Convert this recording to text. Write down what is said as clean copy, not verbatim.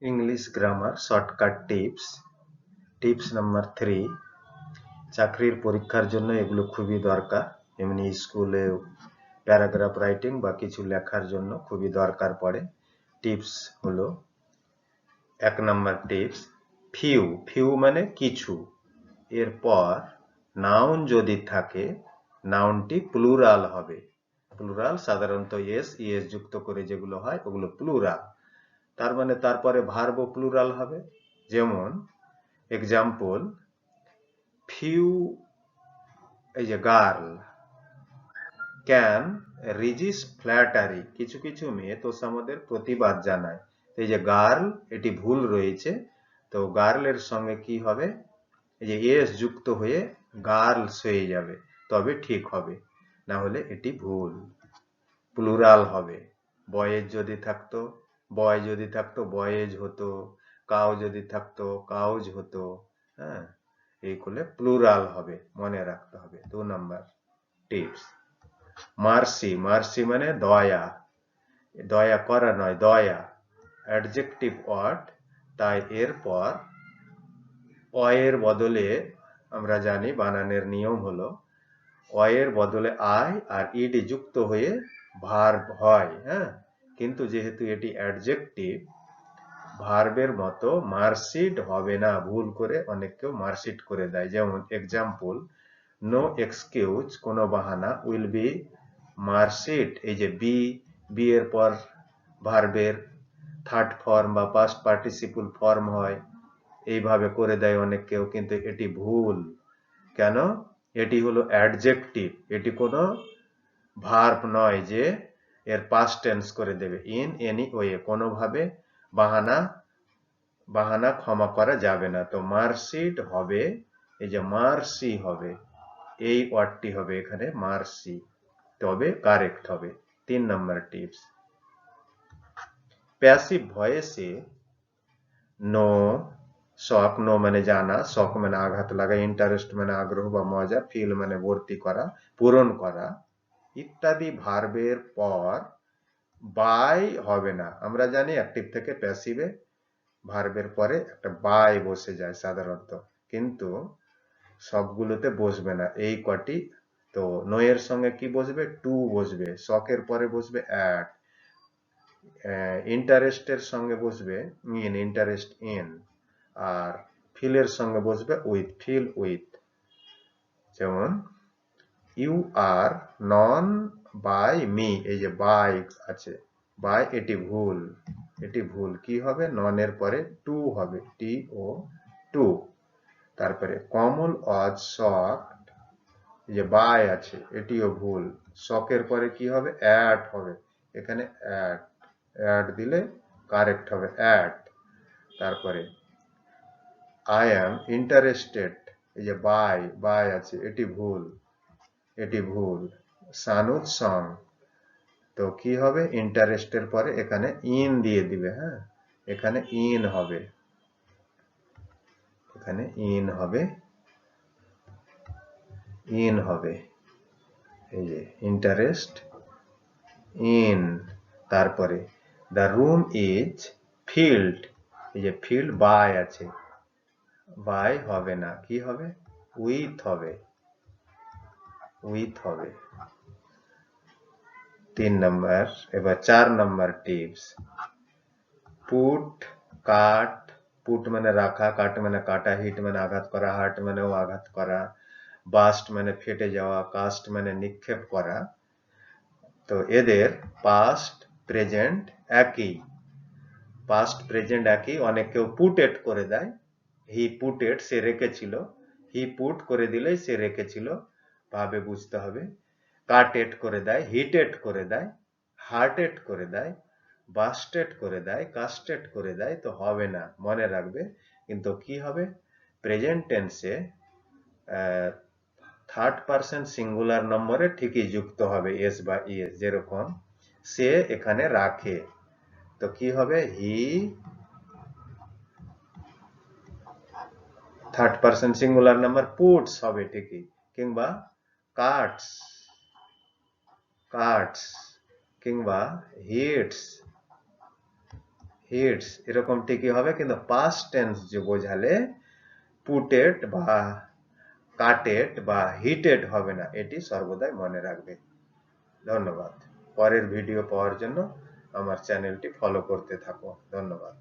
English grammar shortcut tips number 3 চাকরির পরীক্ষার জন্য এগুলো খুবই দরকার এমনি স্কুলে প্যারাগ্রাফ রাইটিং বা কিছু লেখার জন্য খুবই দরকার পড়ে টিপস হলো 1 নাম্বার টিপস ফিউ মানে কিছু এরপর নাউন যদি থাকে নাউনটি প্লুরাল হবে প্লুরাল সাধারণত এস যুক্ত করে যেগুলো হয় ওগুলো প্লুরাল তার মানে তারপরে ভার্বও প্লুরাল হবে যেমন এক্সাম্পল ফিউ এই যে গার্ল ক্যান রিজিস্ট ফ্ল্যাটারি কিছু কিছু মেয়ে তোষামোদের প্রতিবাদ জানায় এই যে গার্ল এটি ভুল রয়েছে তো গার্লের সঙ্গে কি হবে এই যে এস যুক্ত হয়ে গার্লস হয়ে যাবে তবে ঠিক হবে না হলে এটি ভুল প্লুরাল হবে বয়েজ যদি থাকতো বয় যদি থাকতো বয়েজ হতো কাউ যদি থাকতো কাউজ হতো হ্যাঁ এই করলে প্লুরাল হবে মনে রাখতে হবে 2 নাম্বার টিপস মার্সি মানে দয়া দয়া করা নয় দয়া অ্যাডজেক্টিভ ওয়ার্ড তাই এরপর অয়ের বদলে আমরা জানি বানানের নিয়ম হলো অয়ের বদলে আই আর ইডি যুক্ত হয়ে ভার্ব হয় হ্যাঁ কিন্তু যেহেতু এটি অ্যাডজেক্টিভ ভার্বের মতো মার্কশিট হবে না ভুল করে অনেক কেউ মার্কশিট করে দেয় যেমন এক্সাম্পল নো এক্সকিউজ কোনো বাহানা উইল বি মার্কশিট এই যে বি এর পর ভার্বের থার্ড ফর্ম বা পাস্ট পার্টিসিপল ফর্ম হয় এইভাবে করে দেয় অনেক কেউ কিন্তু এটি ভুল কেন এটি হলো অ্যাডজেক্টিভ এটি কোনো ভার্ব নয় যে এর পাস্ট টেন্স করে দেবে ইন এনি ওয়ে কোনোভাবে বাহানা ক্ষমা করা যাবে না তো মার্কশিট হবে এই যে মার্সি হবে এই ওয়ার্ডটি হবে এখানে মার্সি তবে কারেক্ট হবে 3 নাম্বার টিপস প্যাসিভ ভয়েসে নো শখ নো মানে জানা শখ মানে আঘাত লাগা ইন্টারেস্ট মানে আগ্রহ বা মজা ফিল মানে ভর্তি করা পূরণ করা ইত্যাদি ভার্বের পর বাই হবে না আমরা জানি অ্যাক্টিভ থেকে প্যাসিভে ভার্বের পরে একটা বাই বসে যায় সাধারণত কিন্তু সবগুলোতে বসবে না এই কটি তো নো এর সঙ্গে কি বসবে টু বসবে শখের পরে বসবে অ্যাট ইন্টারেস্টের সঙ্গে বসবে ইন্টারেস্ট ইন আর ফিলের সঙ্গে বসবে ফিল উইথ যেমন you are known by me এই যে বাই আছে বাই এটি ভুল কি হবে ননের পরে টু হবে টি ও টু তারপরে কমল ওয়াজ শকড এই যে বাই আছে এটিও ভুল শকের পরে কি হবে অ্যাট হবে এখানে অ্যাট দিলে কারেক্ট হবে অ্যাট তারপরে আই অ্যাম ইন্টারেস্টেড এই যে বাই আছে এটি ভুল সানুজ সং তো কি হবে ইন্টারেস্টের পরে এখানে ইন দিয়ে দিবে হ্যাঁ এখানে ইন হবে এই যে ইন্টারেস্ট ইন তারপরে দ্য রুম ইজ ফিল্ড এই যে ফিল্ড বাই আছে বাই হবে না কি হবে উইথ হবে 3 নাম্বার এবার 4 নাম্বার টিপস পুট মানে রাখা কাট মানে কাটা হিট মানে আঘাত করা হার্ট মানে আঘাত করা বাস্ট মানে ফেটে যাওয়া কাস্ট মানে নিক্ষেপ করা তো এদের পাস্ট প্রেজেন্ট একই অনেক কেউ পুটেড করে দেয় হি পুটেড সে রেখেছিল হি পুট করে দিলেই সে রেখেছিল ভাবে বুঝতে হবে কাটেড করে দেয় হিটেড করে দেয় হার্টেড করে দেয় বাস্টেড করে দেয় কাস্টেড করে দেয় তো হবে না মনে রাখবে কিন্তু কি হবে প্রেজেন্ট টেন্সে থার্ড পারসন সিঙ্গুলার নম্বরে ঠিকই যুক্ত হবে এস বা ইএস যেরকম সে এখানে রাখে তো কি হবে he third person singular number puts হবে ঠিকই কিংবা কাটস কিংবা হিটস এরকম ঠিকই হবে, কিন্তু পাস্ট টেন্স যে বোঝালে পুটেড বা কাটেড বা হিটেড হবে না, এটি সর্বদাই মনে রাখবে। ধন্যবাদ। পরের ভিডিও পাওয়ার জন্য আমার চ্যানেলটি ফলো করতে থাকো। ধন্যবাদ।